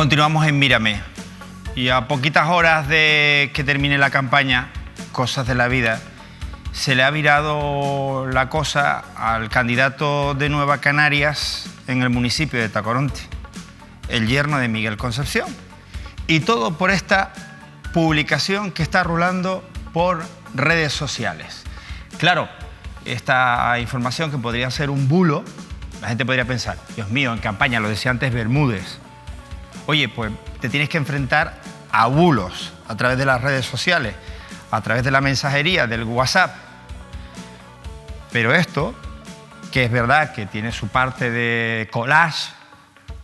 Continuamos en Mírame y a poquitas horas de que termine la campaña Cosas de la Vida, se le ha virado la cosa al candidato de Nueva Canarias en el municipio de Tacoronte, el yerno de Miguel Concepción. Y todo por esta publicación que está rulando por redes sociales. Claro, esta información que podría ser un bulo, la gente podría pensar, Dios mío, en campaña, lo decía antes Bermúdez. Oye, pues te tienes que enfrentar a bulos a través de las redes sociales, a través de la mensajería, del WhatsApp. Pero esto, que es verdad que tiene su parte de collage,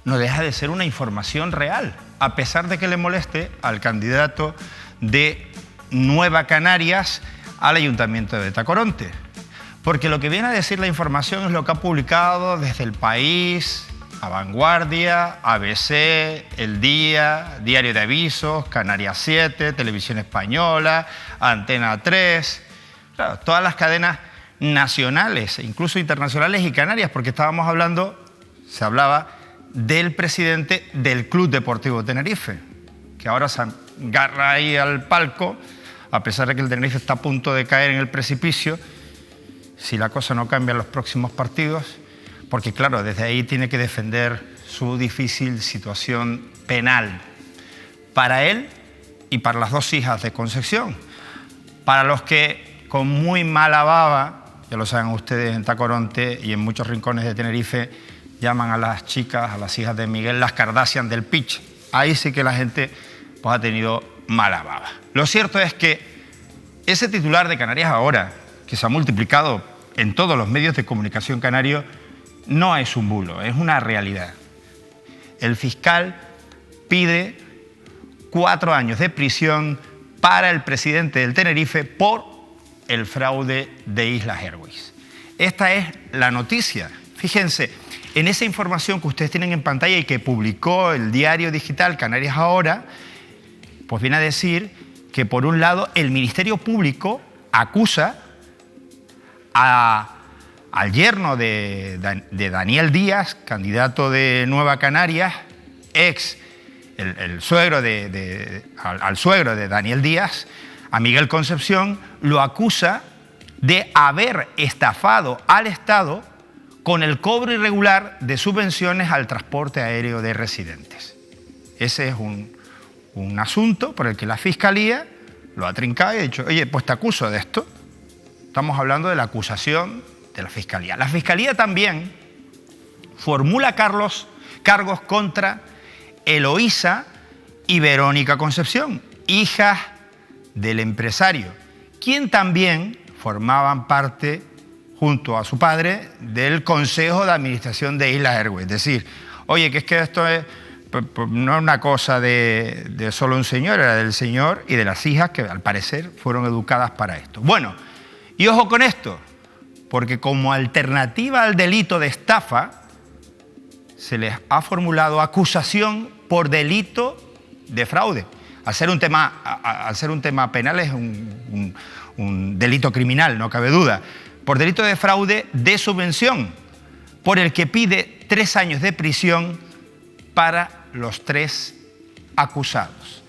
no deja de ser una información real, a pesar de que le moleste al candidato de Nueva Canarias al Ayuntamiento de Tacoronte. Porque lo que viene a decir la información es lo que ha publicado desde El País, La Vanguardia, ABC, El Día, Diario de Avisos, Canarias 7, Televisión Española, Antena 3, claro, todas las cadenas nacionales, incluso internacionales y canarias, porque estábamos hablando, se hablaba del presidente del Club Deportivo Tenerife, que ahora se agarra ahí al palco, a pesar de que el Tenerife está a punto de caer en el precipicio, si la cosa no cambia en los próximos partidos, porque claro, desde ahí tiene que defender su difícil situación penal para él y para las dos hijas de Concepción. Para los que con muy mala baba, ya lo saben ustedes, en Tacoronte y en muchos rincones de Tenerife, llaman a las chicas, a las hijas de Miguel, las Kardashian del pitch. Ahí sí que la gente pues, ha tenido mala baba. Lo cierto es que ese titular de Canarias Ahora, que se ha multiplicado en todos los medios de comunicación canarios, no es un bulo, es una realidad. El fiscal pide 4 años de prisión para el presidente del Tenerife por el fraude de Islas Airways. Esta es la noticia. Fíjense, en esa información que ustedes tienen en pantalla y que publicó el diario digital Canarias Ahora, pues viene a decir que por un lado el Ministerio Público acusa al yerno de Daniel Díaz, candidato de Nueva Canarias, el suegro al suegro de Daniel Díaz, a Miguel Concepción, lo acusa de haber estafado al Estado con el cobro irregular de subvenciones al transporte aéreo de residentes. Ese es un asunto por el que la Fiscalía lo ha trincado y ha dicho, oye, pues te acuso de esto. Estamos hablando de la acusación de la Fiscalía. La Fiscalía también formula cargos contra Eloísa y Verónica Concepción, hijas del empresario, quien también formaban parte, junto a su padre, del Consejo de Administración de Islas Airways. Es decir, oye, que es que esto no es una cosa de solo un señor, era del señor y de las hijas que al parecer fueron educadas para esto. Bueno, y ojo con esto, porque como alternativa al delito de estafa, se les ha formulado acusación por delito de fraude. Al ser un tema penal es un delito criminal, no cabe duda. Por delito de fraude de subvención, por el que pide 3 años de prisión para los 3 acusados.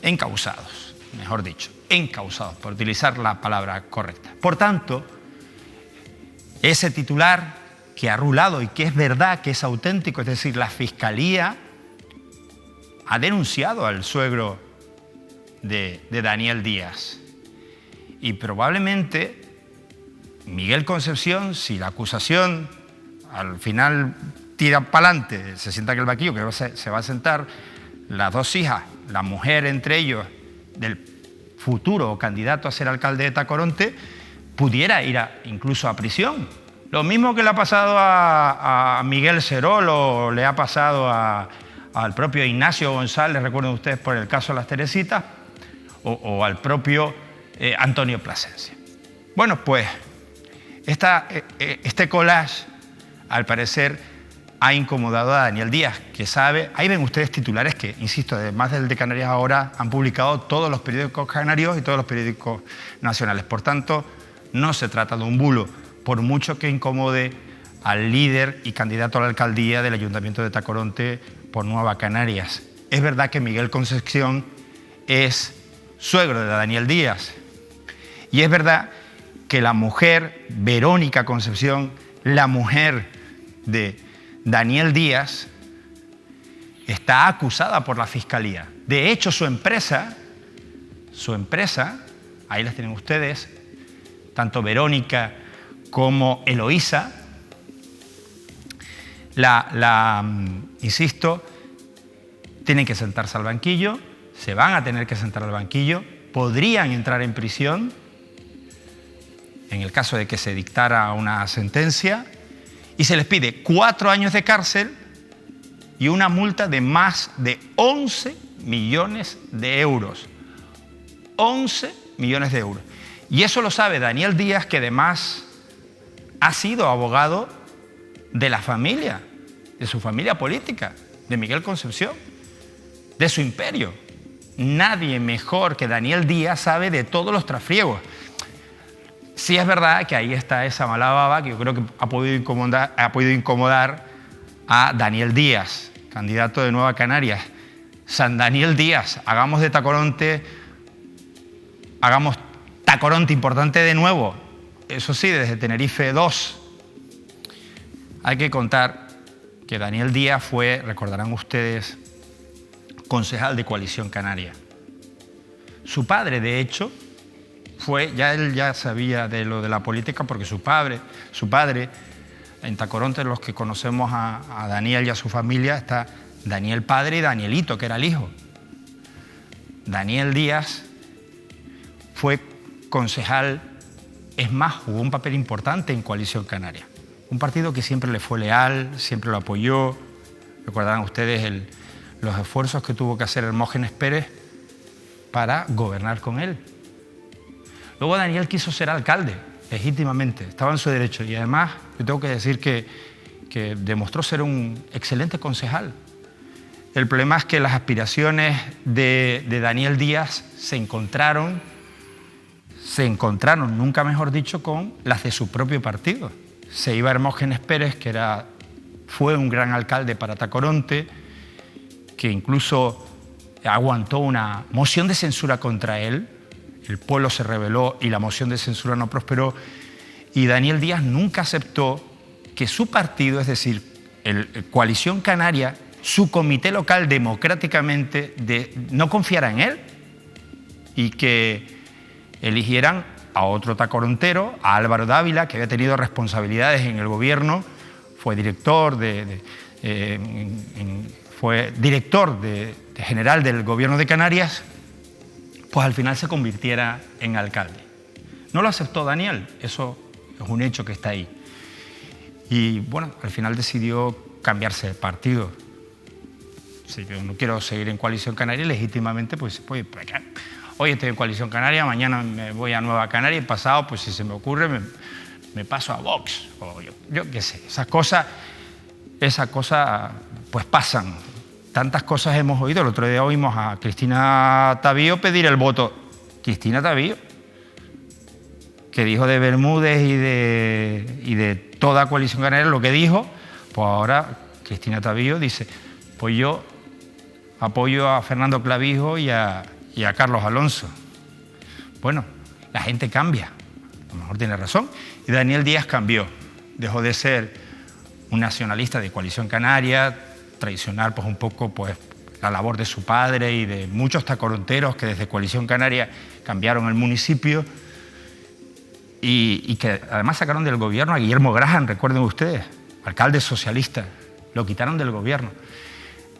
Encausados, mejor dicho. Encausados, por utilizar la palabra correcta. Por tanto, ese titular que ha rulado y que es verdad, que es auténtico, es decir, la Fiscalía ha denunciado al suegro de Daniel Díaz. Y probablemente Miguel Concepción, si la acusación al final tira para adelante, se sienta que el vaquillo, que se va a sentar las dos hijas, la mujer entre ellos, del futuro candidato a ser alcalde de Tacoronte, pudiera ir incluso a prisión. Lo mismo que le ha pasado a Miguel Serol o le ha pasado al propio Ignacio González, recuerden ustedes por el caso de las Teresitas, o al propio Antonio Plasencia. Bueno, pues este collage, al parecer, ha incomodado a Daniel Díaz, que sabe, ahí ven ustedes titulares que, insisto, además del de Canarias Ahora, han publicado todos los periódicos canarios y todos los periódicos nacionales. Por tanto, no se trata de un bulo, por mucho que incomode al líder y candidato a la alcaldía del Ayuntamiento de Tacoronte, por Nueva Canarias. Es verdad que Miguel Concepción es suegro de Daniel Díaz. Y es verdad que la mujer, Verónica Concepción, la mujer de Daniel Díaz, está acusada por la Fiscalía. De hecho, su empresa, ahí las tienen ustedes, tanto Verónica como Eloísa, insisto, tienen que sentarse al banquillo, se van a tener que sentar al banquillo, podrían entrar en prisión en el caso de que se dictara una sentencia, y se les pide 4 años de cárcel y una multa de más de 11 millones de euros. 11 millones de euros. Y eso lo sabe Daniel Díaz, que además ha sido abogado de la familia, de su familia política, de Miguel Concepción, de su imperio. Nadie mejor que Daniel Díaz sabe de todos los trasfriegos. Sí es verdad que ahí está esa mala baba que yo creo que ha podido incomodar a Daniel Díaz, candidato de Nueva Canarias. San Daniel Díaz, hagamos Tacoronte importante de nuevo. Eso sí, desde Tenerife 2. Hay que contar que Daniel Díaz fue, recordarán ustedes, concejal de Coalición Canaria. Su padre, de hecho, él ya sabía de lo de la política porque su padre, en Tacoronte, los que conocemos a Daniel y a su familia, está Daniel padre y Danielito, que era el hijo. Daniel Díaz fue concejal, es más, jugó un papel importante en Coalición Canaria. Un partido que siempre le fue leal, siempre lo apoyó. Recordarán ustedes los esfuerzos que tuvo que hacer Hermógenes Pérez para gobernar con él. Luego Daniel quiso ser alcalde, legítimamente, estaba en su derecho. Y además, yo tengo que decir que demostró ser un excelente concejal. El problema es que las aspiraciones de Daniel Díaz se encontraron, nunca mejor dicho, con las de su propio partido. Se iba Hermógenes Pérez, que fue un gran alcalde para Tacoronte, que incluso aguantó una moción de censura contra él. El pueblo se rebeló y la moción de censura no prosperó. Y Daniel Díaz nunca aceptó que su partido, es decir, Coalición Canaria, su comité local democráticamente, no confiara en él y que eligieran a otro tacorontero, a Álvaro Dávila, que había tenido responsabilidades en el gobierno, fue director general del gobierno de Canarias, pues al final se convirtiera en alcalde. No lo aceptó Daniel, eso es un hecho que está ahí. Y bueno, al final decidió cambiarse de partido. Si yo no quiero seguir en Coalición Canaria, legítimamente, pues hoy estoy en Coalición Canaria, mañana me voy a Nueva Canaria y pasado, pues si se me ocurre, me paso a Vox. O yo qué sé, esas cosas pues pasan. Tantas cosas hemos oído. El otro día oímos a Cristina Tavío pedir el voto. Cristina Tavío, que dijo de Bermúdez y de toda Coalición Canaria lo que dijo, pues ahora Cristina Tavío dice, pues yo apoyo a Fernando Clavijo y a Carlos Alonso. Bueno, la gente cambia, a lo mejor tiene razón. Y Daniel Díaz cambió, dejó de ser un nacionalista de Coalición Canaria, tradicional pues un poco pues la labor de su padre y de muchos tacoronteros que desde Coalición Canaria cambiaron el municipio y que además sacaron del gobierno a Guillermo Graham, recuerden ustedes, alcalde socialista, lo quitaron del gobierno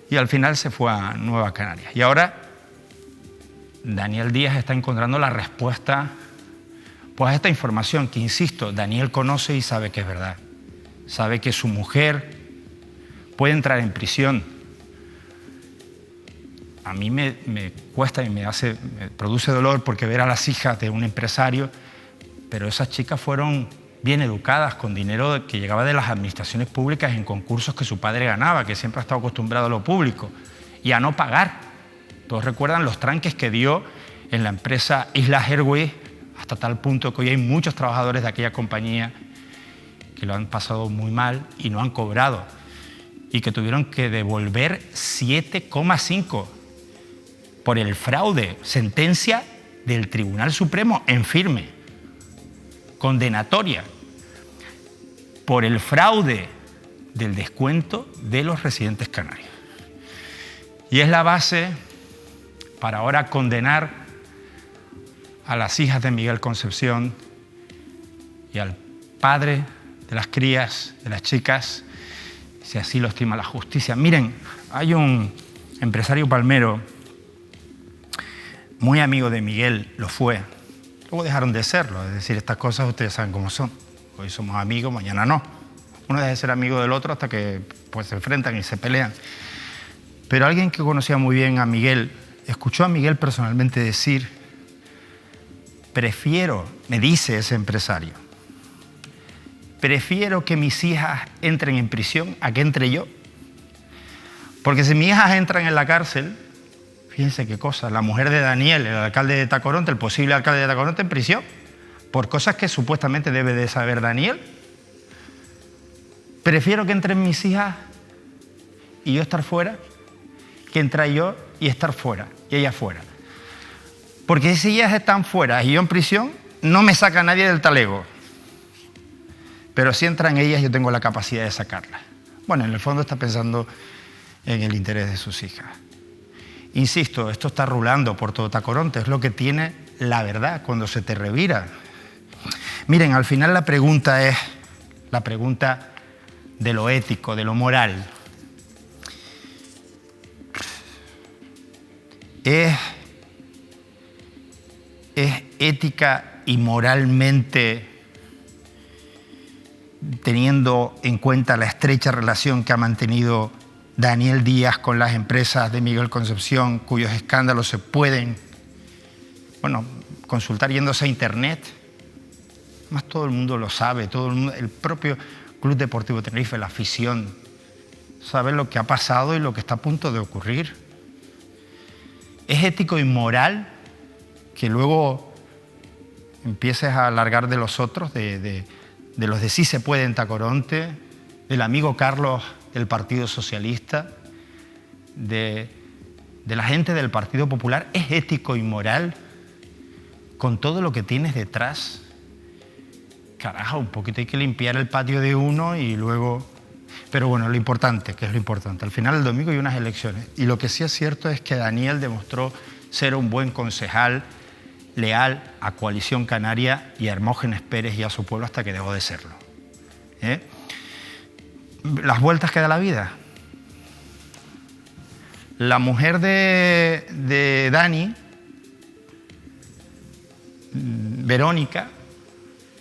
y al final se fue a Nueva Canarias. Y ahora Daniel Díaz está encontrando la respuesta pues a esta información que, insisto, Daniel conoce y sabe que es verdad. Sabe que su mujer puede entrar en prisión. A mí me cuesta y me produce dolor porque ver a las hijas de un empresario, pero esas chicas fueron bien educadas con dinero que llegaba de las administraciones públicas en concursos que su padre ganaba, que siempre ha estado acostumbrado a lo público, y a no pagar. Todos recuerdan los tranques que dio en la empresa Islas Airways, hasta tal punto que hoy hay muchos trabajadores de aquella compañía que lo han pasado muy mal y no han cobrado. y que tuvieron que devolver 7,5 por el fraude. Sentencia del Tribunal Supremo en firme, condenatoria, por el fraude del descuento de los residentes canarios. Y es la base para ahora condenar a las hijas de Miguel Concepción y al padre de las crías, de las chicas, si así lo estima la justicia. Miren, hay un empresario palmero muy amigo de Miguel, lo fue, luego dejaron de serlo, es decir, estas cosas ustedes saben cómo son. Hoy somos amigos, mañana no. Uno deja de ser amigo del otro hasta que pues, se enfrentan y se pelean. Pero alguien que conocía muy bien a Miguel, escuchó a Miguel personalmente decir: prefiero, me dice ese empresario, prefiero que mis hijas entren en prisión a que entre yo. Porque si mis hijas entran en la cárcel, fíjense qué cosa, la mujer de Daniel, el alcalde de Tacoronte, el posible alcalde de Tacoronte, en prisión, por cosas que supuestamente debe de saber Daniel. Prefiero que entren mis hijas y yo estar fuera, que entrar yo y estar fuera, y ella fuera. Porque si ellas están fuera y yo en prisión, no me saca nadie del talego. Pero si entran ellas, yo tengo la capacidad de sacarlas. Bueno, en el fondo está pensando en el interés de sus hijas. Insisto, esto está rulando por todo Tacoronte, es lo que tiene la verdad cuando se te revira. Miren, al final la pregunta es la pregunta de lo ético, de lo moral. ¿Es ética y moralmente, teniendo en cuenta la estrecha relación que ha mantenido Daniel Díaz con las empresas de Miguel Concepción, cuyos escándalos se pueden, consultar yéndose a internet? Más todo el mundo lo sabe, todo el mundo, el propio Club Deportivo Tenerife, la afición, sabe lo que ha pasado y lo que está a punto de ocurrir. ¿Es ético y moral que luego empieces a alargar de los otros, de los de Sí se puede en Tacoronte, del amigo Carlos del Partido Socialista, de la gente del Partido Popular? ¿Es ético y moral con todo lo que tienes detrás? Carajo, un poquito hay que limpiar el patio de uno y luego... Pero bueno, lo importante, que es lo importante, al final el domingo hay unas elecciones y lo que sí es cierto es que Daniel demostró ser un buen concejal, leal a Coalición Canaria y a Hermógenes Pérez y a su pueblo hasta que dejó de serlo. Las vueltas que da la vida. La mujer de Dani, Verónica,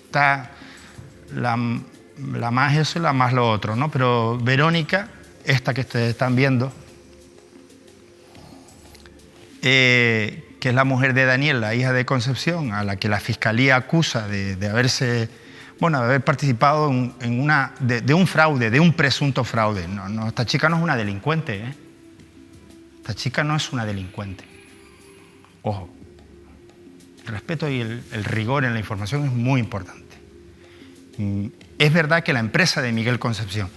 está la más eso y la más lo otro, ¿no? Pero Verónica, esta que ustedes están viendo, que es la mujer de Daniel, la hija de Concepción, a la que la Fiscalía acusa de haber participado de un fraude, de un presunto fraude. No, esta chica no es una delincuente, ¿eh? Esta chica no es una delincuente. Ojo, el respeto y el rigor en la información es muy importante. Es verdad que la empresa de Miguel Concepción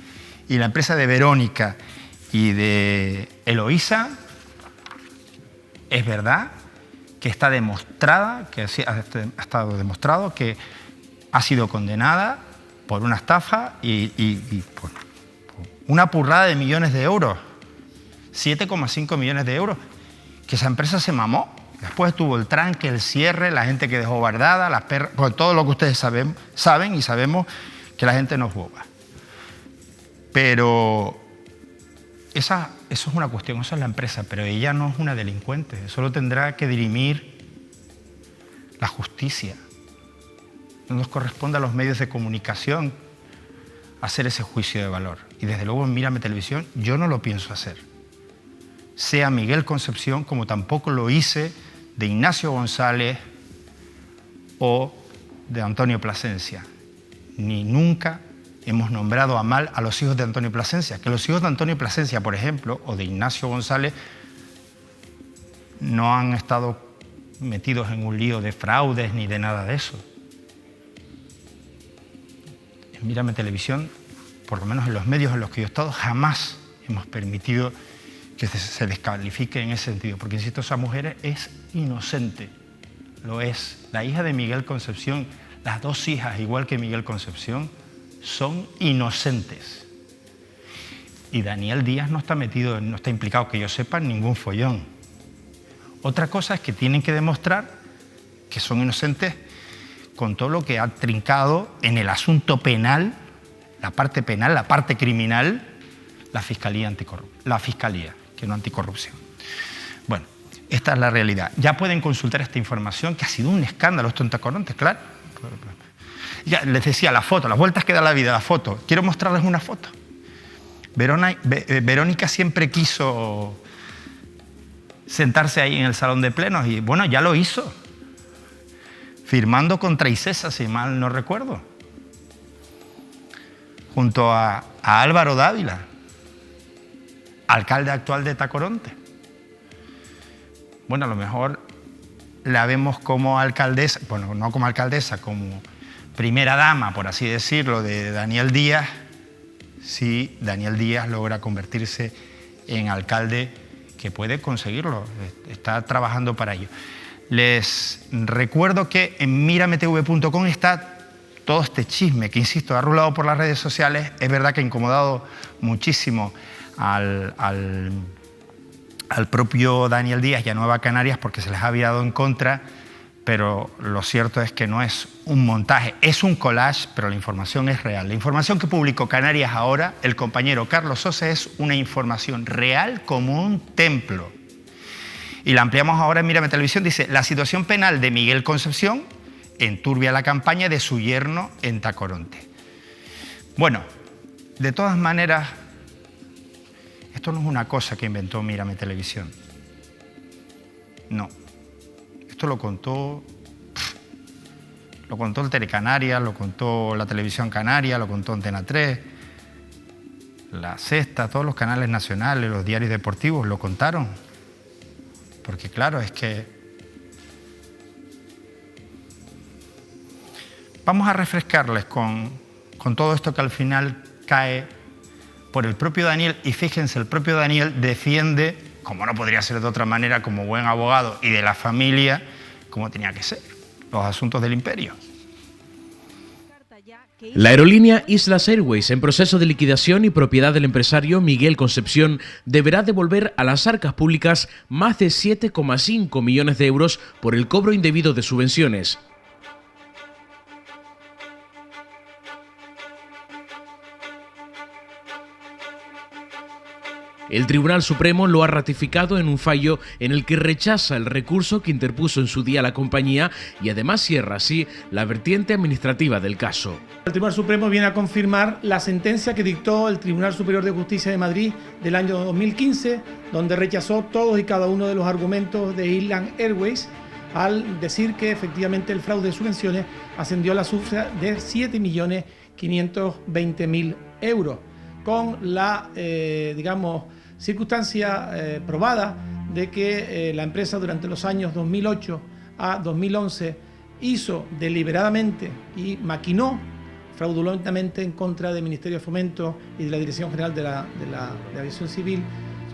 y la empresa de Verónica y de Eloísa, es verdad que está demostrada, que ha estado demostrado que ha sido condenada por una estafa y por una purrada de millones de euros, 7,5 millones de euros, que esa empresa se mamó. Después tuvo el tranque, el cierre, la gente que dejó guardada, las perras, pues todo lo que ustedes saben y sabemos que la gente no es boba. Pero eso es una cuestión, eso es la empresa, pero ella no es una delincuente, eso lo tendrá que dirimir la justicia. No nos corresponde a los medios de comunicación hacer ese juicio de valor. Y desde luego en Mírame Televisión yo no lo pienso hacer. Sea Miguel Concepción, como tampoco lo hice de Ignacio González o de Antonio Plasencia. Ni nunca hemos nombrado a mal a los hijos de Antonio Plasencia. Que los hijos de Antonio Plasencia, por ejemplo, o de Ignacio González, no han estado metidos en un lío de fraudes ni de nada de eso. En Mírame Televisión por lo menos en los medios en los que yo he estado, jamás hemos permitido que se descalifique en ese sentido. Porque, insisto, esa mujer es inocente, lo es. La hija de Miguel Concepción, las dos hijas, igual que Miguel Concepción, son inocentes. Y Daniel Díaz no está metido, no está implicado, que yo sepa, en ningún follón. Otra cosa es que tienen que demostrar que son inocentes con todo lo que ha trincado en el asunto penal, la parte criminal, la Fiscalía, que no anticorrupción. Bueno, esta es la realidad. Ya pueden consultar esta información, que ha sido un escándalo esto en Tacoronte, claro. Ya les decía, la foto, las vueltas que da la vida, la foto. Quiero mostrarles una foto. Verónica siempre quiso sentarse ahí en el salón de plenos y, bueno, ya lo hizo. Firmando contra Isesa, si mal no recuerdo. Junto a Álvaro Dávila, alcalde actual de Tacoronte. Bueno, a lo mejor la vemos como alcaldesa, bueno, no como alcaldesa, como primera dama, por así decirlo, de Daniel Díaz, si Daniel Díaz logra convertirse en alcalde, que puede conseguirlo, está trabajando para ello. Les recuerdo que en mirametv.com está todo este chisme que, insisto, ha rulado por las redes sociales. Es verdad que ha incomodado muchísimo al propio Daniel Díaz y a Nueva Canarias, porque se les ha virado en contra, pero lo cierto es que no es un montaje, es un collage, pero la información es real. La información que publicó Canarias Ahora, el compañero Carlos Sosa, es una información real como un templo. Y la ampliamos ahora en Mírame Televisión. Dice: la situación penal de Miguel Concepción enturbia la campaña de su yerno en Tacoronte. Bueno, de todas maneras, esto no es una cosa que inventó Mírame Televisión. No. Esto lo contó el Telecanaria, lo contó la Televisión Canaria, lo contó Antena 3, La Sexta, todos los canales nacionales, los diarios deportivos lo contaron. Porque claro, es que vamos a refrescarles con todo esto que al final cae por el propio Daniel. Y fíjense, el propio Daniel defiende, como no podría ser de otra manera, como buen abogado y de la familia, como tenía que ser, los asuntos del imperio. La aerolínea Islas Airways, en proceso de liquidación y propiedad del empresario Miguel Concepción, deberá devolver a las arcas públicas más de 7,5 millones de euros por el cobro indebido de subvenciones. El Tribunal Supremo lo ha ratificado en un fallo en el que rechaza el recurso que interpuso en su día la compañía y además cierra así la vertiente administrativa del caso. El Tribunal Supremo viene a confirmar la sentencia que dictó el Tribunal Superior de Justicia de Madrid del año 2015, donde rechazó todos y cada uno de los argumentos de Islas Airways al decir que efectivamente el fraude de subvenciones ascendió a la cifra de 7.520.000 euros, con la, circunstancia probada de que la empresa durante los años 2008 a 2011 hizo deliberadamente y maquinó fraudulentamente en contra del Ministerio de Fomento y de la Dirección General de Aviación Civil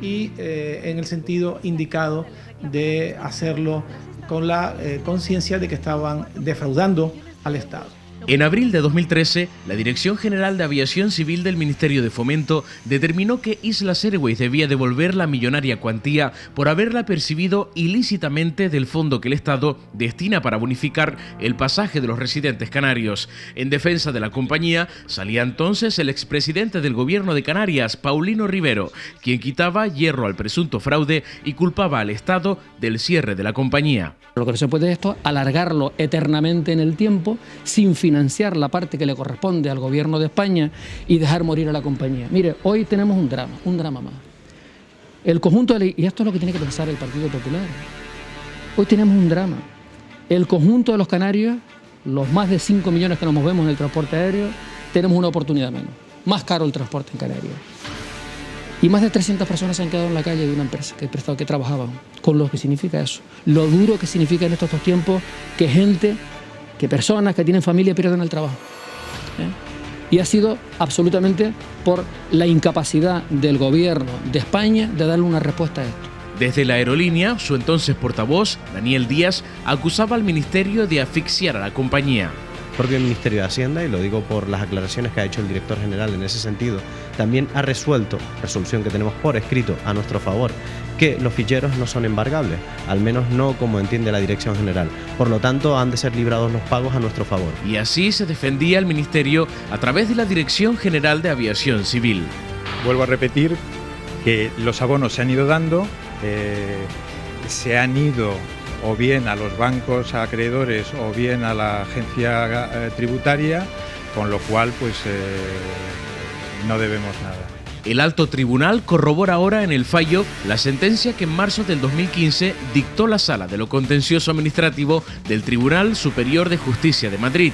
y en el sentido indicado de hacerlo con la conciencia de que estaban defraudando al Estado. En abril de 2013, la Dirección General de Aviación Civil del Ministerio de Fomento determinó que Islas Airways debía devolver la millonaria cuantía por haberla percibido ilícitamente del fondo que el Estado destina para bonificar el pasaje de los residentes canarios. En defensa de la compañía salía entonces el expresidente del Gobierno de Canarias, Paulino Rivero, quien quitaba hierro al presunto fraude y culpaba al Estado del cierre de la compañía. Lo que no se puede es esto alargarlo eternamente en el tiempo sin financiar la parte que le corresponde al Gobierno de España y dejar morir a la compañía. Mire, hoy tenemos un drama más. El conjunto y esto es lo que tiene que pensar el Partido Popular. Hoy tenemos un drama. El conjunto de los canarios, los más de 5 millones que nos movemos en el transporte aéreo, tenemos una oportunidad menos. Más caro el transporte en Canarias. Y más de 300 personas se han quedado en la calle de una empresa que trabajaban, con lo que significa eso. Lo duro que significa en estos tiempos que personas que tienen familia pierdan el trabajo. Y ha sido absolutamente por la incapacidad del gobierno de España de darle una respuesta a esto. Desde la aerolínea, su entonces portavoz, Daniel Díaz, acusaba al ministerio de asfixiar a la compañía. El propio Ministerio de Hacienda, y lo digo por las aclaraciones que ha hecho el director general en ese sentido, también ha resuelto, resolución que tenemos por escrito a nuestro favor, que los ficheros no son embargables, al menos no como entiende la Dirección General. Por lo tanto, han de ser librados los pagos a nuestro favor. Y así se defendía el ministerio a través de la Dirección General de Aviación Civil. Vuelvo a repetir que los abonos se han ido dando, se han ido o bien a los bancos acreedores o bien a la agencia tributaria, con lo cual pues no debemos nada. El alto tribunal corrobora ahora en el fallo la sentencia que en marzo del 2015 dictó la Sala de lo Contencioso Administrativo del Tribunal Superior de Justicia de Madrid.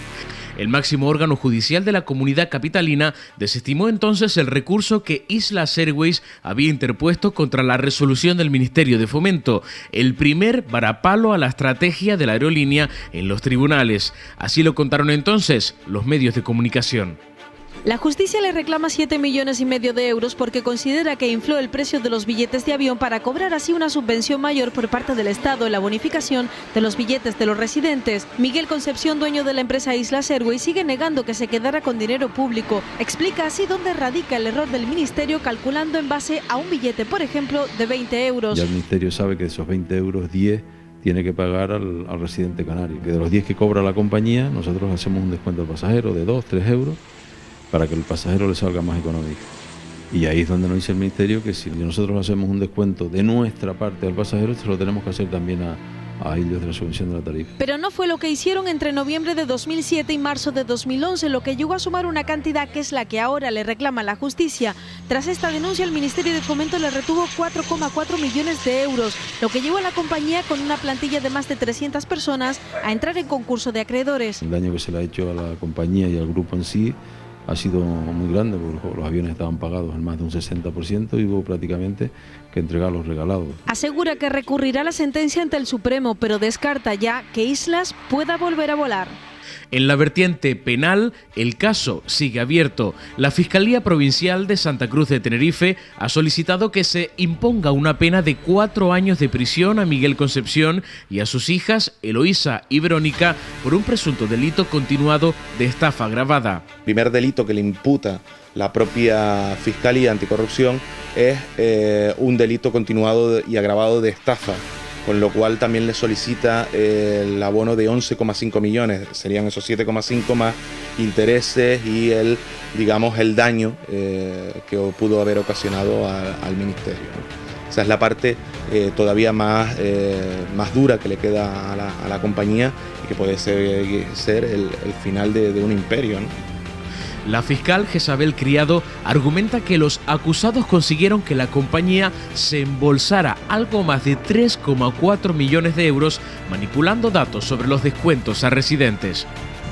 El máximo órgano judicial de la comunidad capitalina desestimó entonces el recurso que Islas Airways había interpuesto contra la resolución del Ministerio de Fomento, el primer varapalo a la estrategia de la aerolínea en los tribunales. Así lo contaron entonces los medios de comunicación. La justicia le reclama 7,5 millones de euros porque considera que infló el precio de los billetes de avión para cobrar así una subvención mayor por parte del Estado en la bonificación de los billetes de los residentes. Miguel Concepción, dueño de la empresa Islas Airways, sigue negando que se quedara con dinero público. Explica así dónde radica el error del Ministerio calculando en base a un billete, por ejemplo, de 20 euros. Ya el Ministerio sabe que de esos 20 euros, 10 tiene que pagar al residente canario. Que de los 10 que cobra la compañía, nosotros hacemos un descuento al pasajero de 2, 3 euros. Para que el pasajero le salga más económico. Y ahí es donde nos dice el Ministerio que si nosotros hacemos un descuento de nuestra parte al pasajero, se lo tenemos que hacer también a ellos de la subvención de la tarifa. Pero no fue lo que hicieron entre noviembre de 2007 y marzo de 2011, lo que llegó a sumar una cantidad que es la que ahora le reclama la justicia. Tras esta denuncia, el Ministerio de Fomento le retuvo 4,4 millones de euros, lo que llevó a la compañía, con una plantilla de más de 300 personas, a entrar en concurso de acreedores. El daño que se le ha hecho a la compañía y al grupo en sí ha sido muy grande, porque los aviones estaban pagados en más de un 60% y hubo prácticamente que entregarlos regalados. Asegura que recurrirá la sentencia ante el Supremo, pero descarta ya que Islas pueda volver a volar. En la vertiente penal, el caso sigue abierto. La Fiscalía Provincial de Santa Cruz de Tenerife ha solicitado que se imponga una pena de 4 años de prisión a Miguel Concepción y a sus hijas Eloísa y Verónica por un presunto delito continuado de estafa agravada. El primer delito que le imputa la propia Fiscalía Anticorrupción es un delito continuado y agravado de estafa, con lo cual también le solicita el abono de 11,5 millones, serían esos 7,5 más intereses y el daño que pudo haber ocasionado al Ministerio. Esa es la parte todavía más dura que le queda a la compañía y que puede ser el final de un imperio, ¿no? La fiscal Jezabel Criado argumenta que los acusados consiguieron que la compañía se embolsara algo más de 3,4 millones de euros manipulando datos sobre los descuentos a residentes.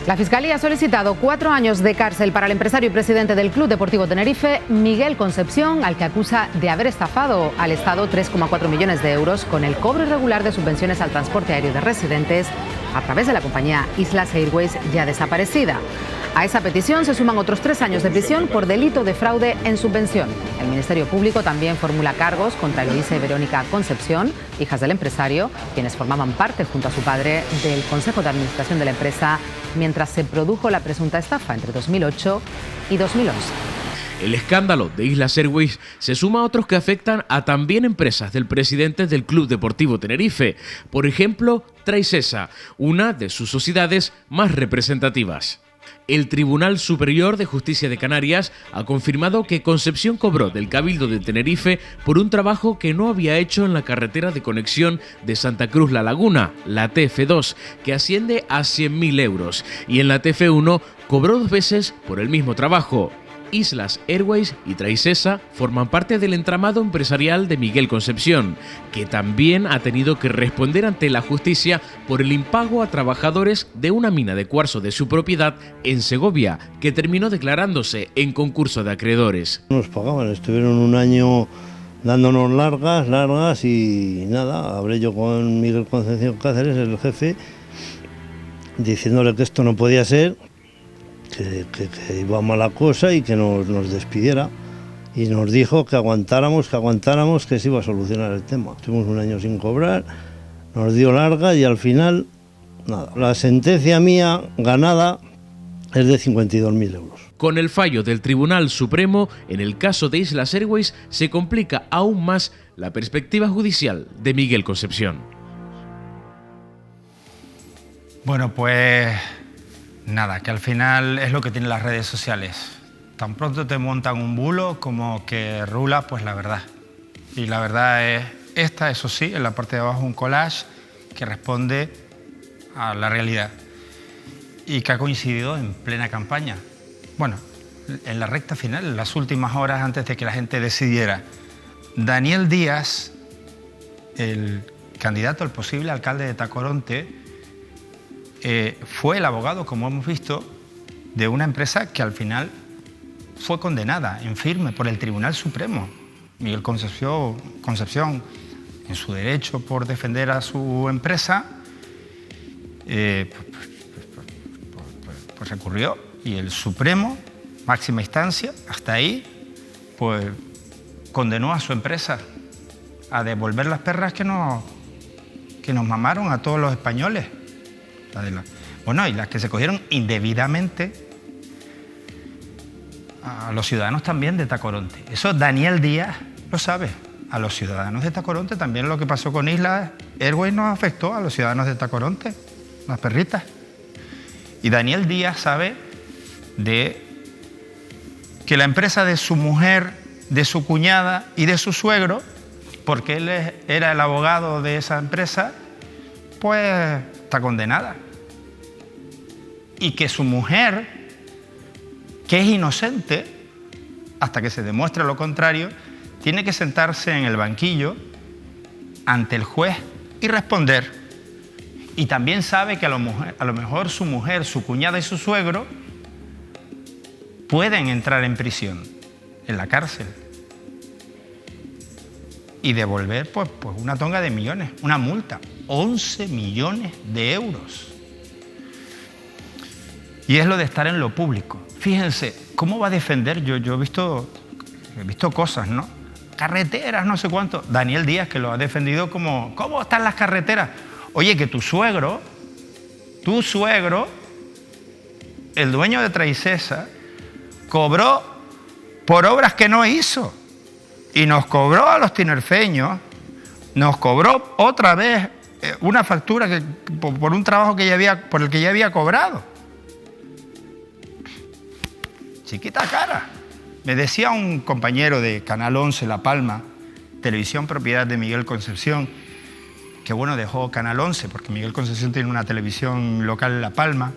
La Fiscalía ha solicitado 4 años de cárcel para el empresario y presidente del Club Deportivo Tenerife, Miguel Concepción, al que acusa de haber estafado al Estado 3,4 millones de euros con el cobro irregular de subvenciones al transporte aéreo de residentes a través de la compañía Islas Airways, ya desaparecida. A esa petición se suman otros 3 años de prisión por delito de fraude en subvención. El Ministerio Público también formula cargos contra Eloísa y Verónica Concepción, hijas del empresario, quienes formaban parte junto a su padre del Consejo de Administración de la empresa mientras se produjo la presunta estafa entre 2008 y 2011. El escándalo de Islas Airways se suma a otros que afectan a también empresas del presidente del Club Deportivo Tenerife. Por ejemplo, Traicesa, una de sus sociedades más representativas. El Tribunal Superior de Justicia de Canarias ha confirmado que Concepción cobró del Cabildo de Tenerife por un trabajo que no había hecho en la carretera de conexión de Santa Cruz La Laguna, la TF2, que asciende a 100.000 euros, y en la TF1 cobró 2 veces por el mismo trabajo. Islas Airways y Traicesa forman parte del entramado empresarial de Miguel Concepción, que también ha tenido que responder ante la justicia por el impago a trabajadores de una mina de cuarzo de su propiedad en Segovia, que terminó declarándose en concurso de acreedores. Nos pagaban, estuvieron un año dándonos largas y nada, hablé yo con Miguel Concepción Cáceres, el jefe, diciéndole que esto no podía ser, que iba mala cosa y que nos despidiera. Y nos dijo que aguantáramos, que se iba a solucionar el tema. Estuvimos un año sin cobrar, nos dio larga y al final, nada. La sentencia mía ganada es de 52.000 euros. Con el fallo del Tribunal Supremo, en el caso de Islas Airways, se complica aún más la perspectiva judicial de Miguel Concepción. Bueno, pues nada, que al final es lo que tienen las redes sociales. Tan pronto te montan un bulo como que rula, pues la verdad. Y la verdad es esta, eso sí, en la parte de abajo un collage que responde a la realidad y que ha coincidido en plena campaña. Bueno, en la recta final, en las últimas horas antes de que la gente decidiera. Daniel Díaz, el candidato al posible alcalde de Tacoronte, fue el abogado, como hemos visto, de una empresa que al final fue condenada en firme por el Tribunal Supremo. Miguel Concepción, en su derecho por defender a su empresa, pues recurrió y el Supremo, máxima instancia, hasta ahí, pues condenó a su empresa a devolver las perras que nos mamaron a todos los españoles. Bueno, y las que se cogieron indebidamente a los ciudadanos también de Tacoronte. Eso Daniel Díaz lo sabe. A los ciudadanos de Tacoronte también lo que pasó con Islas Airways nos afectó a los ciudadanos de Tacoronte, las perritas. Y Daniel Díaz sabe de que la empresa de su mujer, de su cuñada y de su suegro, porque él era el abogado de esa empresa, pues está condenada. Y que su mujer, que es inocente, hasta que se demuestre lo contrario, tiene que sentarse en el banquillo ante el juez y responder. Y también sabe que a lo mejor su mujer, su cuñada y su suegro pueden entrar en prisión, en la cárcel, y devolver pues una tonga de millones, una multa, 11 millones de euros. Y es lo de estar en lo público. Fíjense, ¿cómo va a defender? Yo he visto cosas, ¿no? Carreteras, no sé cuánto. Daniel Díaz, que lo ha defendido como, ¿cómo están las carreteras? Oye, que tu suegro, el dueño de Traicesa, cobró por obras que no hizo. Y nos cobró a los tinerfeños, nos cobró otra vez una factura por un trabajo por el que ya había cobrado. Chiquita cara. Me decía un compañero de Canal 11 La Palma, televisión propiedad de Miguel Concepción, que bueno, dejó Canal 11 porque Miguel Concepción tiene una televisión local en La Palma.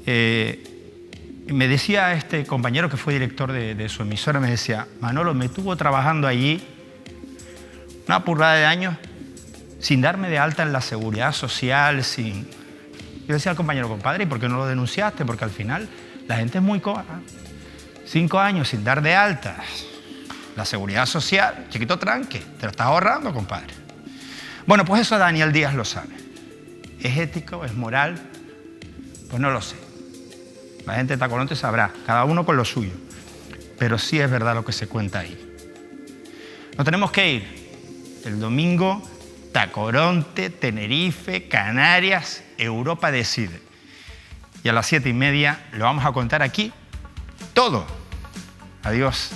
Me decía este compañero que fue director de su emisora, me decía, Manolo, me estuvo trabajando allí una burrada de años sin darme de alta en la seguridad social, sin... Yo decía al compañero, compadre, ¿y por qué no lo denunciaste? Porque al final la gente es muy cómoda. 5 años sin dar de alta la seguridad social, chiquito tranque, te lo estás ahorrando, compadre. Bueno, pues eso Daniel Díaz lo sabe. ¿Es ético? ¿Es moral? Pues no lo sé. La gente de Tacoronte sabrá, cada uno con lo suyo. Pero sí es verdad lo que se cuenta ahí. Nos tenemos que ir. El domingo, Tacoronte, Tenerife, Canarias, Europa decide. Y a las 7:30 lo vamos a contar aquí todo. Adiós.